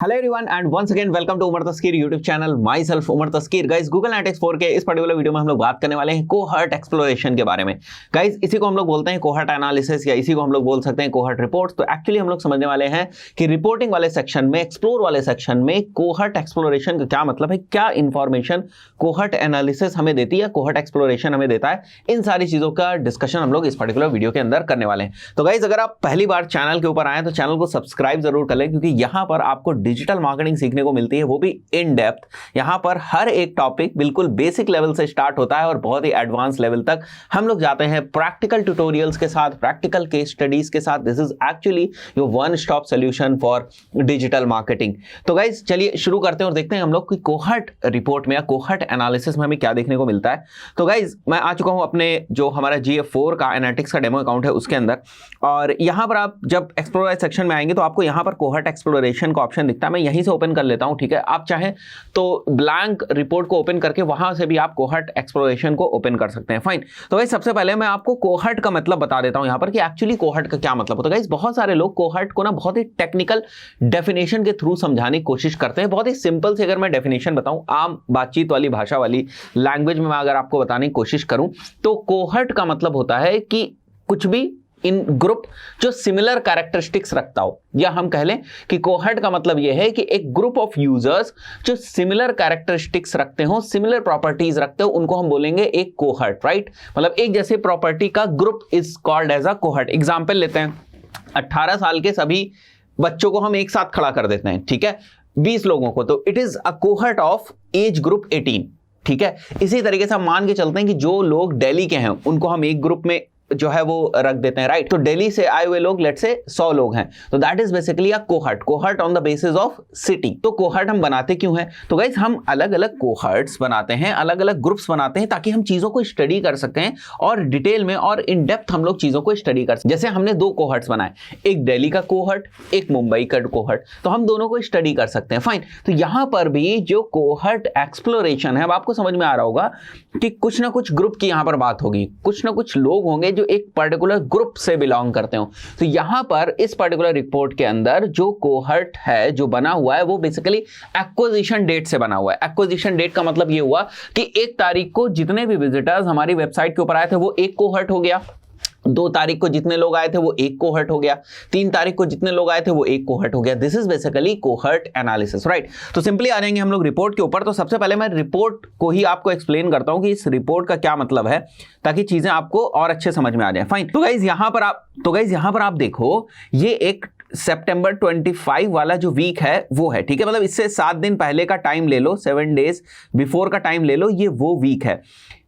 Hello everyone and once again welcome to Umar Taskeer YouTube channel myself Umar Taskeer. Guys Google analytics 4 के इस particular video में हम लोग बात करने वाले हैं कोहर्ट एक्सप्लोरेशन के बारे में। गाइस इसी को हम लोग बोलते हैं कोहर्ट एनालिसिस या इसी को हम लोग बोल सकते हैं कोहर्ट रिपोर्ट्स। तो एक्चुअली हम लोग समझने वाले हैं कि रिपोर्टिंग वाले सेक्शन में, एक्सप्लोर वाले सेक्शन में कोहर्ट एक्सप्लोरेशन का क्या मतलब है, क्या इंफॉर्मेशन कोहर्ट एनालिसिस हमें देती है, कोहर्ट एक्सप्लोरेशन हमें देता है, इन सारी चीजों का डिस्कशन हम लोग इस पर्टिकुलर वीडियो के अंदर करने वाले हैं। तो गाइस अगर आप पहली बार चैनल के ऊपर आए तो चैनल को सब्सक्राइब जरूर कर लें, क्योंकि यहाँ पर आपको डिजिटल मार्केटिंग सीखने को मिलती है, वो भी इन डेप्थ। यहां पर हर एक टॉपिक बिल्कुल बेसिक लेवल से स्टार्ट होता है और बहुत ही एडवांस लेवल तक हम लोग जाते हैं प्रैक्टिकल ट्यूटोरियल्स के साथ, प्रैक्टिकल केस स्टडीज के साथ। This is actually your one stop solution for digital marketing. तो गाइस चलिए शुरू करते हैं और देखते हैं हम लोग कि कोहर्ट रिपोर्ट में या कोहर्ट एनालिसिस में हमें क्या देखने को मिलता है। तो गाइस मैं आ चुका हूं अपने जो हमारा GF4 का एनालिटिक्स का डेमो अकाउंट है उसके अंदर, और यहां पर आप जब एक्सप्लोर सेक्शन में आएंगे तो आपको यहां पर कोहर्ट एक्सप्लोरेशन का ऑप्शन दिखता है। मैं यहीं से ओपन कर लेता हूं, ठीक है। आप चाहें तो ब्लैंक रिपोर्ट को ओपन करके वहां से भी आप कोहर्ट एक्सप्लोरेशन को ओपन कर सकते हैं। फाइन। तो गाइस सबसे पहले मैं आपको कोहर्ट का मतलब बता देता हूं यहां पर कि एक्चुअली कोहर्ट का क्या मतलब होता है। गाइस बहुत सारे लोग कोहर्ट को ना बहुत ही टेक्निकल डेफिनेशन के थ्रू समझाने की कोशिश करते हैं। बहुत ही सिंपल से अगर मैं डेफिनेशन बताऊं, आम बातचीत वाली भाषा वाली लैंग्वेज में मैं अगर आपको बताने की कोशिश करूं, तो कोहर्ट का मतलब होता है कि कुछ भी इन ग्रुप जो सिमिलर कैरेक्टरिस्टिक्स रखता हो, या हम कह लें कि कोहर्ट का मतलब यह है कि एक ग्रुप ऑफ यूजर्स जो सिमिलर कैरेक्टरिस्टिक्स रखते हो, सिमिलर प्रॉपर्टीज रखते हो, उनको हम बोलेंगे एक कोहर्ट, राइट। मतलब एक जैसे प्रॉपर्टी का group is called as a cohort. Example लेते हैं, 18 साल के सभी बच्चों को हम एक साथ खड़ा कर देते हैं, ठीक है, 20 लोगों को, तो it is a cohort of age group 18, ठीक है। इसी तरीके से हम मान के चलते हैं कि जो लोग दिल्ली के हैं उनको हम एक ग्रुप में जो है वो रख देते हैं, राइट। तो दिल्ली से आए हुए लोग लेट्स से 100 लोग हैं, तो that is basically a cohort, cohort on the basis of city. तो कोहर्ट हम बनाते क्यों हैं? तो गाइस हम अलग अलग कोहर्ट्स बनाते हैं, अलग अलग ग्रुप्स बनाते हैं, ताकि हम चीजों को स्टडी कर सकें और डिटेल में और इन डेप्थ हम लोग चीजों को स्टडी कर सकें। जैसे हमने 2 कोहर्ट्स बनाए, एक दिल्ली का कोहर्ट, एक मुंबई का कोहर्ट, तो हम दोनों को स्टडी कर सकते हैं। फाइन। तो यहां पर भी जो कोहर्ट एक्सप्लोरेशन है, अब आपको समझ में आ रहा होगा कि कुछ ना कुछ ग्रुप की यहां पर बात होगी, कुछ ना कुछ लोग होंगे जो एक पर्टिकुलर ग्रुप से बिलोंग करते हो। तो यहां पर इस पर्टिकुलर रिपोर्ट के अंदर जो कोहर्ट है जो बना हुआ है, वो बेसिकली एक्विजिशन डेट से बना हुआ है। एक्विजिशन डेट का मतलब ये हुआ कि 1 तारीख को जितने भी विजिटर्स हमारी वेबसाइट के ऊपर आए थे वो एक कोहर्ट हो गया, 2 तारीख को जितने लोग आए थे वो एक कोहर्ट हो गया, 3 तारीख को जितने लोग आए थे वो एक कोहर्ट हो गया। This is basically cohort analysis, right. तो सिंपली आ जाएंगे हम लोग रिपोर्ट के ऊपर। तो सबसे पहले मैं रिपोर्ट को ही आपको एक्सप्लेन करता हूं कि इस रिपोर्ट का क्या मतलब है, ताकि चीजें आपको और अच्छे समझ में आ जाए। फाइन। तो गाइज यहां पर आप देखो, ये एक सितंबर 25 वाला जो वीक है वो है, ठीक है। मतलब इससे 7 दिन पहले का टाइम ले लो, 7 डेज बिफोर का टाइम ले लो, ये वो वीक है,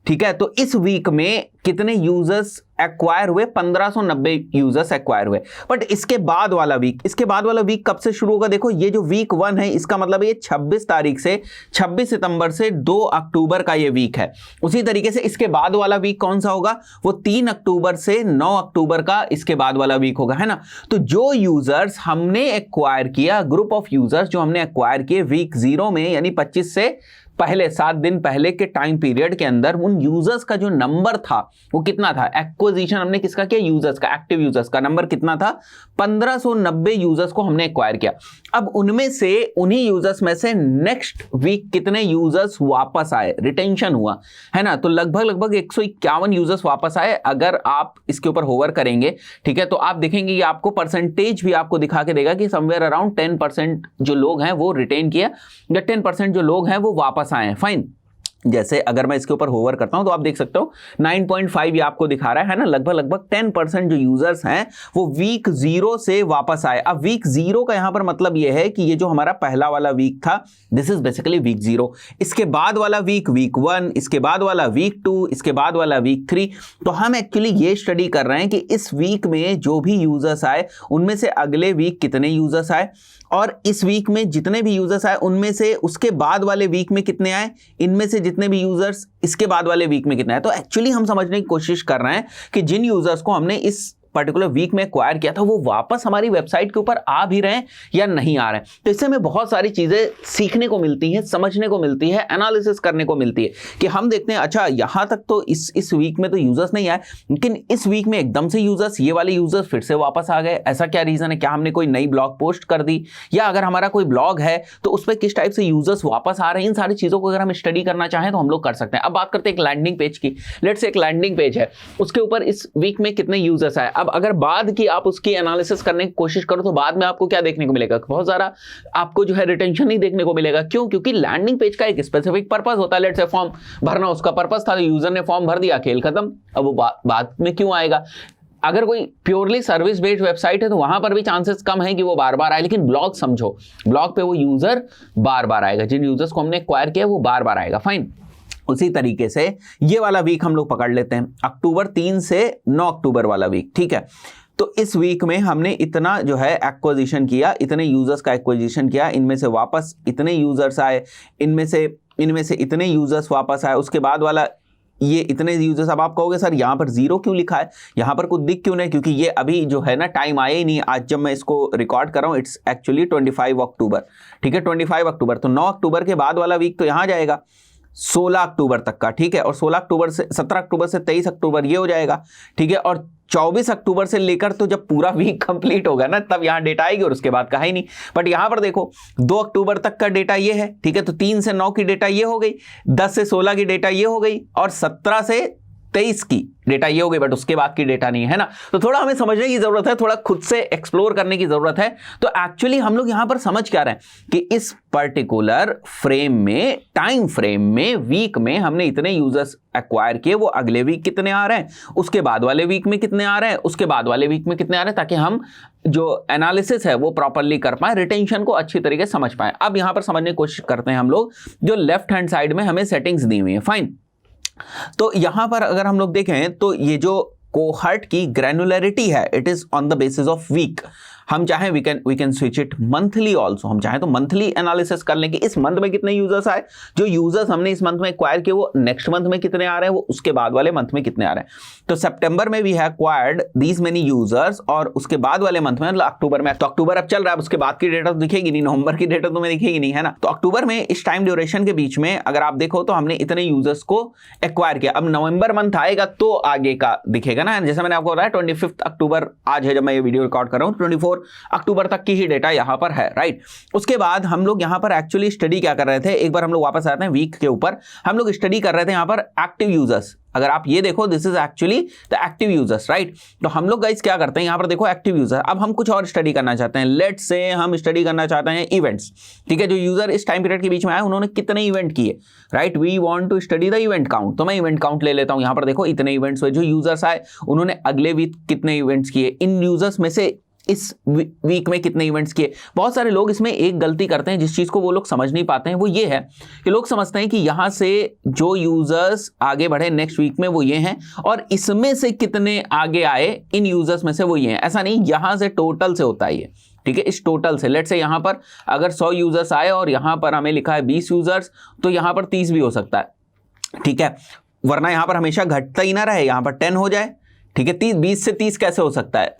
ठीक है। तो इस वीक में कितने यूजर्स एक्वायर हुए? 1590 यूजर्स एक्वायर हुए। बट इसके बाद वाला वीक कब से शुरू होगा? देखो, ये जो वीक 1 है, इसका मतलब ये 26 तारीख से 26 सितंबर से 2 अक्टूबर का ये वीक है। उसी तरीके से इसके बाद वाला वीक कौन सा होगा? वो 3 अक्टूबर से 9 अक्टूबर का इसके बाद वाला वीक होगा, है ना। तो जो यूजर्स हमने एक्वायर किया, ग्रुप ऑफ यूजर्स जो हमने एक्वायर किए वीक 0 में, यानी 25 से पहले 7 दिन पहले के टाइम पीरियड के अंदर, उन यूजर्स का जो नंबर था वो कितना था? एक्विजिशन हमने किसका किया? यूजर्स का, एक्टिव यूजर्स का नंबर कितना था? 1590 यूजर्स को हमने एक्वायर किया। अब उनमें से, उन्हीं यूजर्स में से नेक्स्ट वीक कितने यूजर्स वापस आए, रिटेंशन हुआ, है ना। तो लगभग 151 यूजर्स वापस आए। अगर आप इसके ऊपर होवर करेंगे, ठीक है, तो आप देखेंगे कि आपको परसेंटेज भी आपको दिखा के देगा कि समवेयर अराउंड 10% जो लोग हैं वो रिटेन किया, या 10% जो लोग हैं वो वापस आए हैं। फाइन। जैसे अगर मैं इसके ऊपर होवर करता हूं तो आप देख सकते हो 9.5 ये आपको दिखा रहा है ना। लगभग 10% जो यूजर्स हैं वो वीक 0 से वापस आए। अब वीक 0 का यहां पर मतलब ये है कि ये जो हमारा पहला वाला वीक था, दिस इज बेसिकली वीक 0। इसके बाद वाला वीक 1, इसके बाद वाला वीक 2, इसके बाद वाला वीक 3। तो हम एक्चुअली ये स्टडी कर रहे हैं कि इस वीक में जो भी यूजर्स आए उनमें से अगले वीक कितने यूजर्स आए, और इस वीक में जितने भी यूजर्स आए उनमें से उसके बाद वाले वीक में कितने आए, इनमें से जितने भी यूजर्स इसके बाद वाले वीक में कितने आए। तो एक्चुअली हम समझने की कोशिश कर रहे हैं कि जिन यूजर्स को हमने इस पर्टिकुलर वीक में एक्वायर किया था वो वापस हमारी वेबसाइट के ऊपर आ भी रहे हैं या नहीं आ रहे हैं। तो इससे हमें बहुत सारी चीजें सीखने को मिलती हैं, समझने को मिलती है, एनालिसिस करने को मिलती है कि हम देखते हैं अच्छा यहां तक तो इस वीक में तो यूजर्स नहीं आए, लेकिन इस वीक में एकदम से यूजर्स, ये वाले यूजर्स फिर से वापस आ गए। ऐसा क्या रीजन है? क्या हमने कोई नई ब्लॉग पोस्ट कर दी, या अगर हमारा कोई ब्लॉग है तो उस पर किस टाइप से यूजर्स वापस आ रहे हैं? इन सारी चीजों को अगर हम स्टडी करना चाहें तो हम लोग कर सकते हैं। अब बात करते हैं एक लैंडिंग पेज की। लेट्स से एक लैंडिंग पेज है, उसके ऊपर इस वीक में कितने यूजर्स आए। अब अगर बाद की आप उसकी एनालिसिस करने की कोशिश करो तो बाद में आपको क्या देखने को मिलेगा? बहुत सारा आपको जो है रिटेंशन नहीं देखने को मिलेगा। क्यों? क्योंकि लैंडिंग पेज का एक स्पेसिफिक पर्पस होता है। लेट्स से फॉर्म भरना उसका पर्पस था, तो यूजर ने फॉर्म भर दिया, खेल खत्म। अब वो बाद में क्यों आएगा? अगर कोई प्योरली सर्विस बेस्ड वेबसाइट है तो वहां पर भी चांसेस कम है कि वो बार बार आए, लेकिन ब्लॉग समझो, ब्लॉग पे वो यूजर बार बार आएगा, जिन यूजर्स को हमने एक्वायर किया वो बार बार आएगा। फाइन। उसी तरीके से ये वाला वीक हम लोग पकड़ लेते हैं, अक्टूबर 3 से 9 अक्टूबर वाला वीक, ठीक है। तो इस वीक में हमने इतना जो है एक्विजिशन किया, इतने यूजर्स का एक्विजिशन किया, इनमें से वापस इतने यूजर्स आए, इनमें से इतने यूजर्स वापस आए, उसके बाद वाला ये इतने यूजर्स। अब आप कहोगे सर यहाँ पर 0 क्यों लिखा है, यहाँ पर कुछ दिख क्यों नहीं? क्योंकि ये अभी जो है ना टाइम आया ही नहीं। आज जब मैं इसको रिकॉर्ड कर रहा हूँ इट्स एक्चुअली 25 अक्टूबर, ठीक है, 25 अक्टूबर। तो 9 अक्टूबर के बाद वाला वीक तो यहाँ जाएगा 16 अक्टूबर तक का, ठीक है। और 16 अक्टूबर से 17 अक्टूबर से 23 अक्टूबर ये हो जाएगा, ठीक है। और 24 अक्टूबर से लेकर तो जब पूरा वीक कंप्लीट होगा ना तब यहाँ डेटा आएगी, और उसके बाद का ही नहीं। बट यहाँ पर देखो 2 अक्टूबर तक का डेटा ये है, ठीक है। तो 3 से 9 की डेटा ये हो गई, 10 से 16 की डेटा ये हो गई, और 17 से 23 की डेटा ये हो गई, बट उसके बाद की डेटा नहीं है ना। तो थोड़ा हमें समझने की जरूरत है, थोड़ा खुद से एक्सप्लोर करने की जरूरत है। तो एक्चुअली हम लोग यहां पर समझ क्या रहे हैं कि इस पर्टिकुलर फ्रेम में, टाइम फ्रेम में, वीक में हमने इतने यूजर्स एक्वायर किए, वो अगले वीक कितने आ रहे हैं, उसके बाद वाले वीक में कितने आ रहे हैं, उसके बाद वाले वीक में कितने आ रहे हैं, ताकि हम जो एनालिसिस है वो प्रॉपरली कर पाए, रिटेंशन को अच्छी तरीके से समझ पाए। अब यहां पर समझने की कोशिश करते हैं हम लोग, जो लेफ्ट हैंड साइड में हमें सेटिंग्स दी हुई है। फाइन। तो यहां पर अगर हम लोग देखें तो ये जो कोहर्ट की ग्रैनुलरिटी है, it is on the basis of week. हम चाहें we can switch it monthly also. हम चाहें तो मंथली एनालिसिस कर लें कि इस मंथ में कितने यूजर्स आए, जो यूजर्स हमने इस मंथ में एक्वायर किए वो नेक्स्ट मंथ में कितने आ रहे हैं, वो उसके बाद वाले मंथ में कितने आ रहे हैं। तो सितंबर में we have acquired these many users, और उसके बाद वाले मंथ में मतलब अक्टूबर में, तो अक्टूबर अब चल रहा है, उसके बाद की डेटा तो दिखेगी नहीं, नवंबर की डेटा तो दिखेगी नहीं, है ना। तो अक्टूबर में इस टाइम ड्यूरेशन के बीच में अगर आप देखो तो हमने इतने यूजर्स को एक्वायर किया। अब नवंबर मंथ आएगा तो आगे का दिखेगा ना। जैसे मैंने आपको बताया 25 अक्टूबर आज है जब मैं ये वीडियो रिकॉर्ड कर रहा हूँ, 24 अक्टूबर तक की ही डेटा यहां पर है, राइट। उसके बाद हम लोग यहां पर एक्चुअली स्टडी क्या कर रहे थे, एक बार हम लोग वापस आते हैं वीक के ऊपर। हम लोग स्टडी कर रहे थे यहां पर एक्टिव यूजर्स। अगर आप ये देखो this is actually the active users, right. तो हम लोग गाइस क्या करते हैं, यहां पर देखो एक्टिव यूजर। अब हम कुछ और स्टडी करना चाहते हैं। लेट्स से हम स्टडी करना चाहते हैं इवेंट्स, ठीक है। जो यूजर इस टाइम पीरियड के बीच में आए उन्होंने कितने इवेंट किए, right. We want to study the event count. तो मैं इवेंट काउंट ले लेता हूं। यहां पर देखो इतने इवेंट्स हुए, जो यूजर्स आए उन्होंने अगले वीक कितने इवेंट्स किए, इन यूजर्स में से इस वीक में कितने इवेंट्स किए। बहुत सारे लोग इसमें एक गलती करते हैं, जिस चीज को वो लोग समझ नहीं पाते हैं, वो ये है कि लोग समझते हैं कि यहां से जो यूजर्स आगे बढ़े नेक्स्ट वीक में वो ये हैं, और इसमें से कितने आगे आए इन यूजर्स में से वो ये हैं। ऐसा नहीं, यहां से टोटल से होता है ये, ठीक है। इस टोटल से लेट्स से यहां पर अगर 100 यूजर्स आए और यहां पर हमें लिखा है 20 यूजर्स, तो यहां पर 30 भी हो सकता है, ठीक है। वरना यहां पर हमेशा घटता ही ना रहे, यहां पर 10 हो जाए, ठीक है। 20 से 30 कैसे हो सकता है?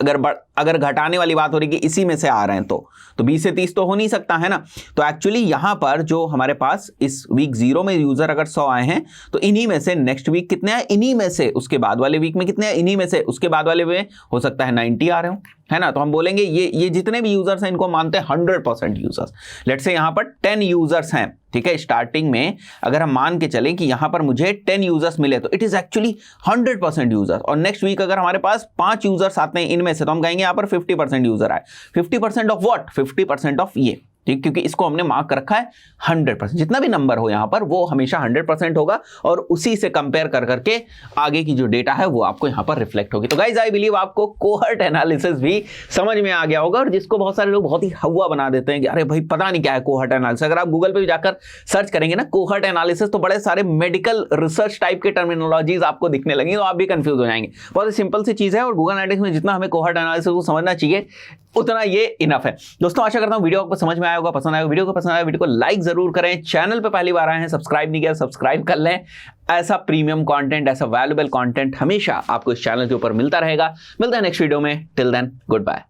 अगर घटाने वाली बात हो रही है कि इसी में से आ रहे हैं तो 20 से 30 तो हो नहीं सकता, है ना। तो एक्चुअली यहां पर जो हमारे पास इस वीक 0 में यूजर अगर 100 आए हैं, तो इन्हीं में से नेक्स्ट वीक कितने आए, इन्हीं में से उसके बाद वाले वीक में कितने आए, इन्हीं में से उसके बाद वाले में हो सकता है 90 आ रहे हो, है ना। तो हम बोलेंगे ये जितने भी यूजर्स हैं इनको मानते हैं 100% यूजर्स। लेट्स से यहां पर 10 यूजर्स हैं, ठीक है। स्टार्टिंग में अगर हम मान के चलें कि यहां पर मुझे 10 यूजर्स मिले, तो इट इज एक्चुअली 100% यूजर्स। और नेक्स्ट वीक अगर हमारे पास 5 यूजर्स आते हैं इनमें से, तो हम कहेंगे यहां पर 50% यूजर आए। 50% ऑफ व्हाट? 50% ऑफ ये, ठीक, क्योंकि इसको हमने मार्क रखा है 100%। जितना भी नंबर हो यहां पर वो हमेशा 100% होगा, और उसी से कंपेयर कर करके आगे की जो डेटा है वो आपको यहां पर रिफ्लेक्ट होगी। तो गाइज आई बिलीव आपको कोहर्ट एनालिसिस भी समझ में आ गया होगा, और जिसको बहुत सारे लोग बहुत ही हवा बना देते हैं कि अरे भाई पता नहीं क्या है कोहर्ट एनालिसिस। अगर आप गूगल पे भी जाकर सर्च करेंगे ना कोहर्ट एनालिसिस, तो बड़े सारे मेडिकल रिसर्च टाइप के टर्मिनोलॉजीज आपको दिखने लगेंगे, तो आप भी कंफ्यूज हो जाएंगे। बहुत ही सिंपल सी चीज है, और गूगल एनालिटिक्स में जितना हमें कोहर्ट एनालिसिस को समझना चाहिए उतना ये इनफ है। दोस्तों आशा करता हूं वीडियो आपको समझ में आया होगा, पसंद आया। वीडियो को पसंद आया वीडियो को लाइक जरूर करें। चैनल पे पहली बार आए हैं, सब्सक्राइब नहीं किया, सब्सक्राइब कर लें। ऐसा प्रीमियम कंटेंट, ऐसा वैल्यूएबल कंटेंट हमेशा आपको इस चैनल के ऊपर मिलता रहेगा। मिलते हैं नेक्स्ट वीडियो में। Till then good bye.